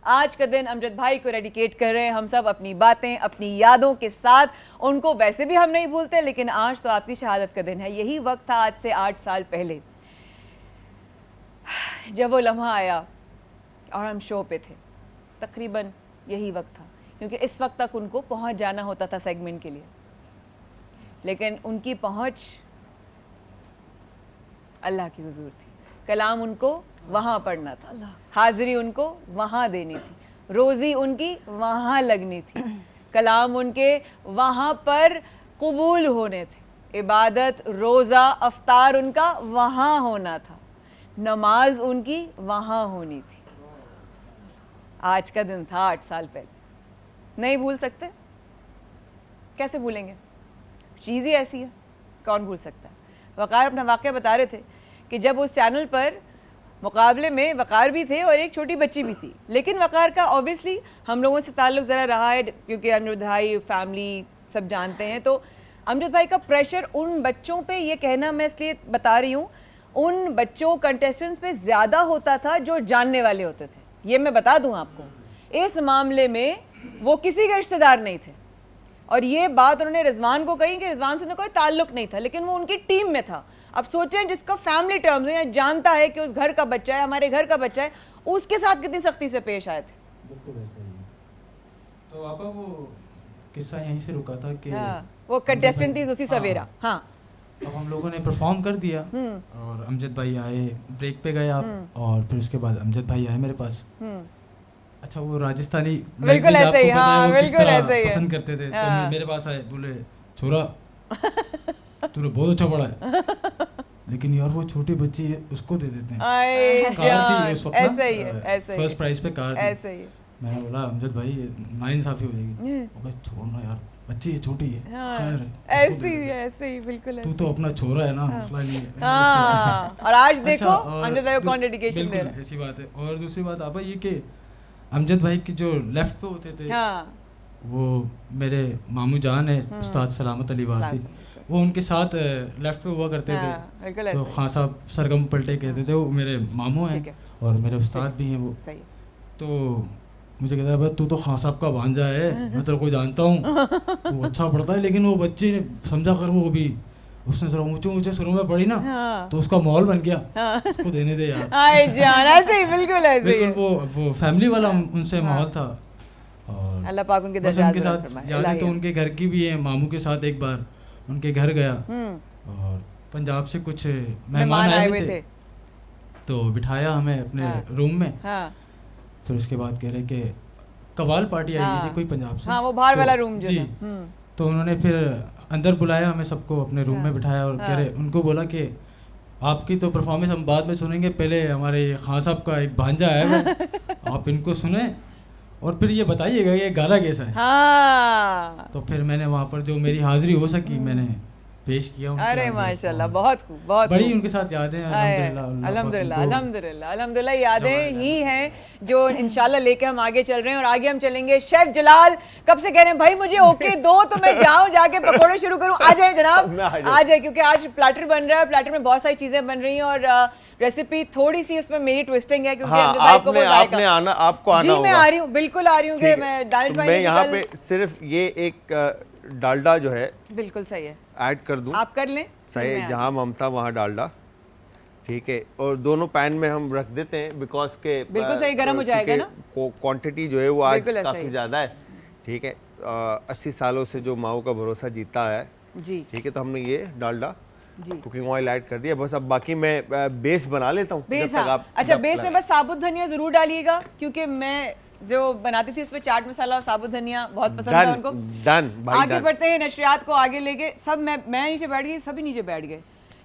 आज का दिन अमजद भाई को डेडिकेट कर रहे हैं हम सब अपनी बातें, अपनी यादों के साथ। उनको वैसे भी हम नहीं भूलते, लेकिन आज तो आपकी शहादत का दिन है। यही वक्त था आज से 8 साल पहले जब वो लम्हा आया और हम शो पे थे। तकरीबन यही वक्त था, क्योंकि इस वक्त तक उनको पहुंच जाना होता था सेगमेंट के लिए, लेकिन उनकी पहुंच अल्लाह की हुजूर थी। कलाम उनको वहाँ पढ़ना था, हाजिरी उनको वहाँ देनी थी, रोज़ी उनकी वहाँ लगनी थी, कलाम उनके वहाँ पर कबूल होने थे, इबादत रोज़ा अफ्तार उनका वहाँ होना था, नमाज उनकी वहाँ होनी थी। आज का दिन था 8 साल पहले। नहीं भूल सकते? कैसे भूलेंगे? चीज़ ही ऐसी है, कौन भूल सकता है। वक़ार अपना वाक़या बता रहे थे कि जब उस चैनल पर मुकाबले में वक़ार भी थे और एक छोटी बच्ची भी थी, लेकिन वक़ार का ऑब्वियसली हम लोगों से ताल्लुक़ ज़रा रहा है, क्योंकि अमजद भाई फैमिली सब जानते हैं। तो अमजद भाई का प्रेशर उन बच्चों पे, ये कहना मैं इसलिए बता रही हूँ, उन बच्चों कंटेस्टेंट्स पे ज़्यादा होता था जो जानने वाले होते थे। ये मैं बता दूँ आपको, इस मामले में वो किसी के रिश्तेदार नहीं थे। और ये बात उन्होंने रिजवान को कही कि रिजवान से उन्हें कोई ताल्लुक़ नहीं था, लेकिन वो उनकी टीम में था। अब सोचें, जिसका फैमिली टर्म्स है, जानता है कि उस घर का बच्चा है, हमारे घर का बच्चा है, उसके साथ कितनी सख्ती से पेश आए थे। बिल्कुल ऐसा ही। तो आपा वो किस्सा यहीं से रुका था कि वो कंटेस्टेंट थी उसी सवेरा। हाँ, अब हम लोगों ने परफॉर्म कर दिया और अमजद भाई आए, ब्रेक पे गए आप, और फिर उसके बाद अमजद भाई आए मेरे पास। अच्छा, वो राजस्थानी बिल्कुल ऐसे ही, हाँ, वो किस बिल्कुल तरह ऐसे ही पसंद करते थे। तो मेरे पास आए, बोले छोरा तूने बहुत अच्छा पढ़ा है, लेकिन यार वो छोटी बच्ची है, उसको दे देते हैं। कार थी उस वक्त, ऐसे ही है, ऐसे ही फर्स्ट प्राइज पे कार थी। ऐसे ही। मैंने बोला अमजद भाई नाइंसाफी हो जाएगी। अबे छोड़ना यार, बच्ची है, छोटी है, खैर ऐसे ही बिल्कुल तू तो अपना छोरा है ना, मसला नहीं है। हाँ, और आज देखो अमजद भाई को कौन डेडिकेशन दे रहा है। ऐसी बात है। और दूसरी बात आप ये कि अमजद भाई की जो लेफ्ट पे होते थे, वो मेरे मामू जान है उस्ताद सलामत अली वासी, वो उनके साथ लेफ्ट पे हुआ करते थे। तो खान साहब सरगम पलटे कहते थे, वो मेरे मामू हैं और मेरे उस्ताद भी हैं वो। तो मुझे कहता है भाई तू तो खान साहब का भांजा है, मैं तेरे को जानता हूँ, तू अच्छा पढ़ता है, लेकिन वो बच्ची ने समझा कर, वो भी उसने जरा ऊंचे ऊंचे सुरों में पढ़ी ना, तो उसका माहौल बन गया, उसको देने दे यार। ऐसे ही, बिल्कुल ऐसे ही। वो फैमिली वाला उनसे माहौल था। और अल्लाह पाक उनके साथ यादें तो उनके घर की भी है। मामू के साथ एक बार उनके घर गया और पंजाब से कुछ मेहमान आए हुए थे, तो बिठाया हमें अपने रूम में। फिर उसके बाद कह रहे कि कवाल पार्टी आई हुई थी कोई पंजाब से, वो बाहर वाला रूम जो जी। तो उन्होंने फिर अंदर बुलाया हमें सबको, अपने रूम में बिठाया और कह रहे, उनको बोला कि आपकी तो परफॉर्मेंस हम बाद में सुनेंगे, पहले हमारे खान साहब का एक भांजा है आप इनको सुने और फिर ये बताइएगा ये गाना कैसा है। तो फिर मैंने वहाँ पर जो मेरी हाजिरी हो सकी मैंने पेश किया। अरे माशाल्लाह, बहुत खूब, बहुत बड़ी उनके साथ यादें हैं। अल्हम्दुलिल्लाह, अल्हम्दुलिल्लाह, अल्हम्दुलिल्लाह, यादें ही हैं जो इंशाल्लाह लेके हम आगे चल रहे हैं। और आगे हम चलेंगे। शेफ जलाल कब से कह रहे हैं भाई मुझे ओके दो तो मैं जाऊं, जाके पकौड़े शुरू करूं। आ जाए जनाब, आ जाए, क्योंकि आज प्लेटर बन रहा है। प्लेटर में बहुत सारी चीजें बन रही हैं और रेसिपी थोड़ी सी उसमें मेरी ट्विस्टिंग है, क्योंकि आपने आना, आपको आना होगा। मैं आ रही हूँ, बिल्कुल आ रही हूँ कि मैं दानिश भाई, मैं यहाँ पे सिर्फ ये एक डालडा जो है, बिल्कुल सही है, ऐड कर दूं। आप कर लें, सही है, जहाँ ममता वहाँ डालडा, ठीक है। और दोनों पैन में हम रख देते हैं, बिकॉज के बिल्कुल सही गर्म हो जाएगा ना। क्वांटिटी जो है वो आज काफ़ी ज़्यादा है, ठीक है। 80 सालों से जो माओ का भरोसा जीता है जी, ठीक है। तो हमने ये डालडा कुकिंग ऑयल ऐड कर दिया। बस अब बाकी मैं बेस बना लेता हूँ। अच्छा, बेस में बस साबुत धनिया जरूर डालिएगा, क्योंकि मैं जो बनाती थी इसमें चाट मसाला और साबुत धनिया बहुत पसंद है उनको। आगे बढ़ते हैं, नशरियात को आगे लेके। सब मैं नीचे बैठ गई, सभी नीचे बैठ गए,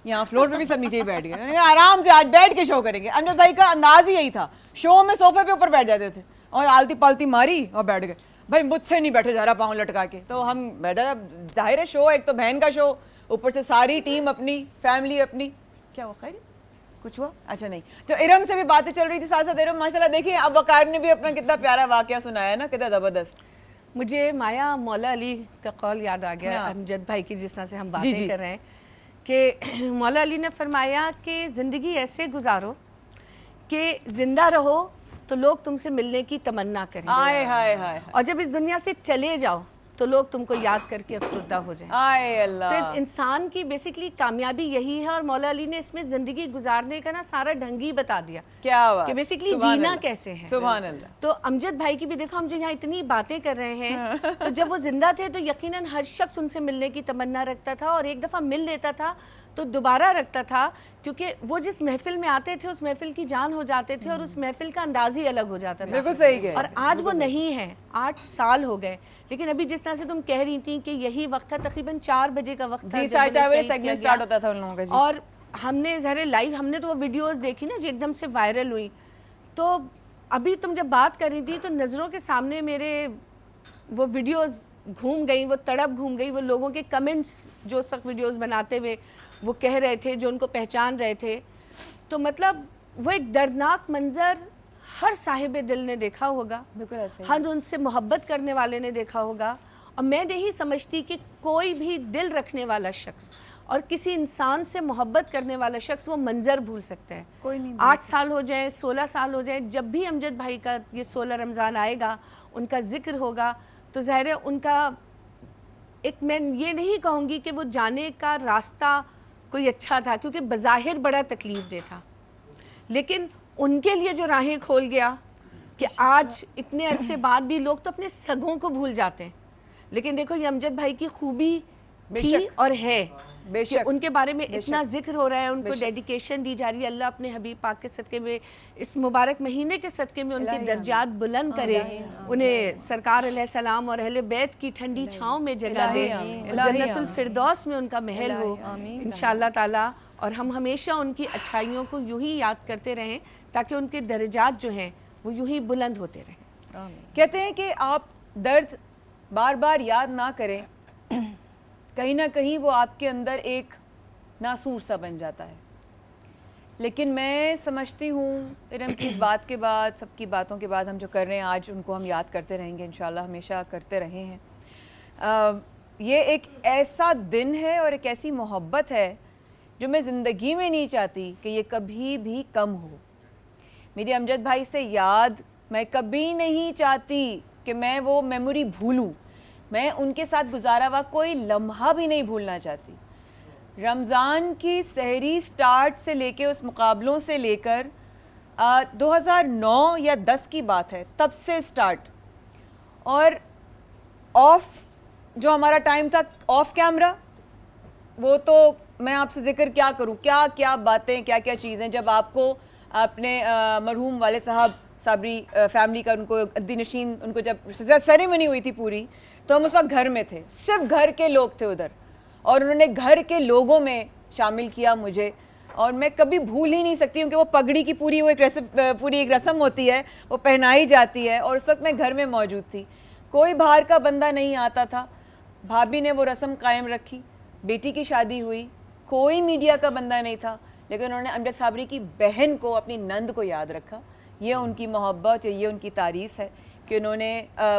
यहाँ फ्लोर पे भी सब नीचे ही बैठ गए। आराम से आज बैठ के शो करेंगे। अमजद भाई का अंदाज ही यही था, शो में सोफे पे ऊपर बैठ जाते थे और आलती पालती मारी और बैठ गए। भाई मुझसे नहीं बैठे जा रहा पाँव लटका के, तो हम बैठा। जाहिर है शो, एक तो बहन का शो, ऊपर से सारी टीम अपनी, फैमिली अपनी। क्या हुआ, खैर कुछ हुआ? अच्छा नहीं। तो इरम से भी बातें चल रही थी साथ साथ। इरम माशाल्लाह देखिए, अब वकार ने भी अपना कितना प्यारा वाकया सुनाया है ना, कितना ज़बरदस्त। मुझे माया मौला अली का कौल याद आ गया अमजद भाई की, जिस तरह से हम बातें कर रहे हैं कि मौला अली ने फरमाया कि ज़िंदगी ऐसे गुजारो कि ज़िंदा रहो तो लोग तुमसे मिलने की तमन्ना करेंगे। आए हाय हाय। और जब इस दुनिया से चले जाओ तो लोग तुमको याद करके अफसरदा हो जाएं। आए अल्लाह। तो इंसान की बेसिकली कामयाबी यही है, और मौला अली ने इसमें जिंदगी गुजारने का ना सारा ढंग ही बता दिया क्या बात कि बेसिकली सुभान जीना अल्लाह, कैसे है। सुभान अल्लाह। तो अमजद भाई की भी देखो, हम जो यहाँ इतनी बातें कर रहे हैं तो जब वो जिंदा थे तो यकीनन हर शख्स उनसे मिलने की तमन्ना रखता था, और एक दफ़ा मिल लेता था तो दोबारा रखता था, क्योंकि वो जिस महफिल में आते थे उस महफिल की जान हो जाते थे, और उस महफिल का अंदाज ही अलग हो जाता था। बिल्कुल सही कह। और आज वो नहीं है, 8 साल हो गए। लेकिन अभी जिस तरह से तुम कह रही थी कि यही वक्त था, तकरीबन 4 बजे का वक्त था, 4 बजे सेगमेंट स्टार्ट होता था उन लोगों का जी। और हमने ज़रा लाइव हमने तो वो वीडियोस देखी ना जो एकदम से वायरल हुई। तो अभी तुम जब बात कर रही थी तो नज़रों के सामने मेरे वो वीडियोस घूम गई, वो तड़प घूम गई, वो लोगों के कमेंट्स जो उस वक्त वीडियोस बनाते हुए वो कह रहे थे, जो उनको पहचान रहे थे। तो मतलब वो एक दर्दनाक मंजर हर साहिब दिल ने देखा होगा, बिल्कुल ऐसे ही। हर उनसे मोहब्बत करने वाले ने देखा होगा। और मैं नहीं समझती कि कोई भी दिल रखने वाला शख्स और किसी इंसान से मोहब्बत करने वाला शख्स वो मंजर भूल सकता है। कोई नहीं। 8 साल हो जाए, 16 साल हो जाए, जब भी अमजद भाई का ये 16 रमज़ान आएगा, उनका जिक्र होगा, तो ज़ाहिर है उनका एक, मैं ये नहीं कहूँगी कि वो जाने का रास्ता कोई अच्छा था, क्योंकि बज़ाहिर बड़ा तकलीफ़ दे था, लेकिन उनके लिए जो राहें खोल गया कि आज इतने अरसे बाद भी लोग तो अपने सगों को भूल जाते हैं। लेकिन देखो ये अमजद भाई की खूबी थी और है कि उनके बारे में इतना जिक्र हो रहा है, उनको डेडिकेशन दी जा रही है। अल्लाह अपने हबीब पाक के सदक़े में, इस मुबारक महीने के सदक़े में उनके दर्जात बुलंद करे, उन्हें सरकार अलैहिस्सलाम और अहले बैत की ठंडी छाँव में जगह दे, जन्नतुल फिरदौस में उनका महल हो इंशाअल्लाह ताला। और हम हमेशा उनकी अच्छाइयों को यूं ही याद करते रहें ताकि उनके दर्जात जो हैं वो यूं ही बुलंद होते रहें। कहते हैं कि आप दर्द बार बार याद ना करें, कहीं ना कहीं वो आपके अंदर एक नासूर सा बन जाता है। लेकिन मैं समझती हूँ इरम की इस बात के बाद, सबकी बातों के बाद, हम जो कर रहे हैं आज उनको हम याद करते रहेंगे इंशाल्लाह, हमेशा करते रहे हैं। ये एक ऐसा दिन है और एक ऐसी मोहब्बत है जो मैं ज़िंदगी में नहीं चाहती कि ये कभी भी कम हो। मेरे अमजद भाई से याद मैं कभी नहीं चाहती कि मैं वो मेमोरी भूलूं। मैं उनके साथ गुजारा हुआ कोई लम्हा भी नहीं भूलना चाहती। रमज़ान की सहरी स्टार्ट से लेके, उस मुकाबलों से लेकर 2009 या 10 की बात है, तब से स्टार्ट। और ऑफ जो हमारा टाइम था ऑफ कैमरा, वो तो मैं आपसे जिक्र क्या करूं, क्या क्या बातें, क्या क्या चीज़ें। जब आपको अपने मरहूम वाले साहब साबरी फैमिली का, उनको अद्दी नशीन, उनको जब सेरेमनी हुई थी पूरी, तो हम उस वक्त घर में थे, सिर्फ घर के लोग थे उधर, और उन्होंने घर के लोगों में शामिल किया मुझे। और मैं कभी भूल ही नहीं सकती, क्योंकि वो पगड़ी की पूरी वो पूरी एक रस्म होती है, वो पहनाई जाती है, और उस वक्त मैं घर में मौजूद थी। कोई बाहर का बंदा नहीं आता था। भाभी ने वो रस्म कायम रखी, बेटी की शादी हुई, कोई मीडिया का बंदा नहीं था, लेकिन उन्होंने अमजद साबरी की बहन को, अपनी नंद को याद रखा। ये उनकी मोहब्बत, ये उनकी तारीफ़ है कि उन्होंने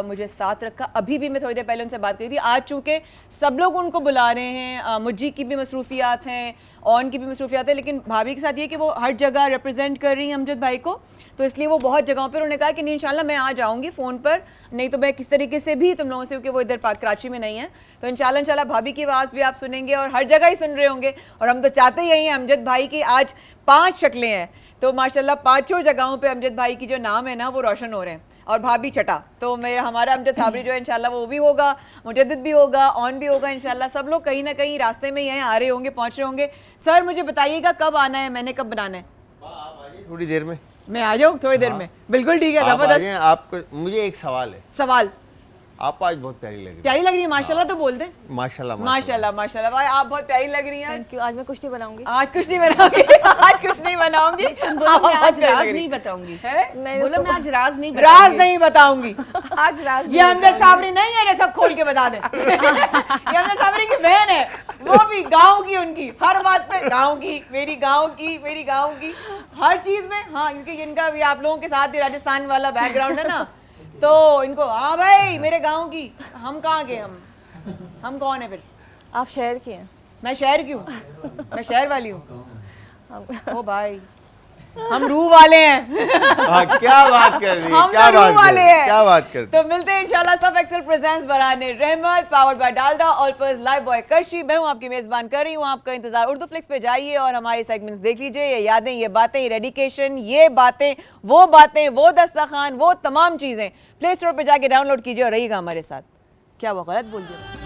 मुझे साथ रखा। अभी भी मैं थोड़ी देर पहले उनसे बात करी थी। आज चूँकि सब लोग उनको बुला रहे हैं, मुझी की भी मसरूफियात हैं, ऑन की भी मसरूफियात है, लेकिन भाभी के साथ ये कि वो हर जगह रिप्रेजेंट कर रही हैं अमजद भाई को, तो इसलिए वो बहुत जगहों पर उन्होंने कहा कि नहीं इंशाल्लाह मैं आ जाऊँगी फ़ोन पर, नहीं तो मैं किस तरीके से भी तुम लोगों से, क्योंकि वो इधर कराची में नहीं है, तो इंशाल्लाह भाभी की आवाज़ भी आप सुनेंगे और हर जगह ही सुन रहे होंगे। और हम तो चाहते ही हैं अमजद भाई की आज 5 शक्लें हैं, तो माशाल्लाह 5 जगहों पे अमजद भाई की जो नाम है ना वो रोशन हो रहे हैं, और भाभी छटा। तो मेरा हमारा अमजद साबरी जो है इंशाल्लाह वो भी होगा, मुजद्दिद भी होगा, ऑन भी होगा इंशाल्लाह। सब लोग कहीं ना कहीं रास्ते में यहीं आ रहे होंगे, पहुँच रहे होंगे। सर मुझे बताइएगा कब आना है, मैंने कब बनाना है? थोड़ी देर में मैं आ जाऊँ, थोड़ी देर में। बिल्कुल ठीक है। आपको मुझे एक सवाल है। सवाल। आप आज बहुत प्यारी लग रही है। प्यारी लग रही है, माशाल्लाह तो बोल दे। माशाल्लाह माशाल्लाह माशाल्लाह भाई आप बहुत प्यारी लग रही हैं। Thank you. आज मैं कुछ नहीं बनाऊंगी। आज कुछ नहीं बनाऊंगी। आज कुछ नहीं बनाऊंगी। बोलो मैं आज राज नहीं बताऊंगी। बोलो मैं आज राज नहीं बताऊंगी। राज नहीं बताऊंगी। आज राज ये अमजद साबरी नहीं है, सब खोल के बता दे। ये अमजद साबरी की बहन है, वो भी गाँव की, उनकी हर बात पे गाँव की, मेरी गाँव की, मेरी गाँव की, हर चीज में। हाँ, क्योंकि इनका भी आप लोगों के साथ ही राजस्थान वाला बैकग्राउंड है ना, तो इनको हाँ भाई मेरे गांव की। हम कहाँ के, हम कौन है फिर? आप शहर की हैं। मैं शहर की हूँ, मैं शहर वाली हूँ। ओ भाई हम रूह वाले हैं। क्या बात कर रही है, हम क्या तो रूह बात वाले हैं। क्या बात करते तो मिलते हैं इंशाल्लाह सब एक्सेल प्रेजेंट्स बराने रहमत पावर्ड बाय डालडा ऑल पर्स लाइव बॉय करशी। मैं हूं आपकी मेजबान कर रही हूं, आपका इंतजार उर्दू फ्लिक्स पे जाइए और हमारे सेगमेंट्स देख लीजिए। ये यादें, ये बातें, ये डेडिकेशन, ये बातें, वो दस्तरखान, वो तमाम चीजें प्ले स्टोर पे जाके डाउनलोड कीजिए और रहिएगा हमारे साथ। क्या वो गलत बोल दिया?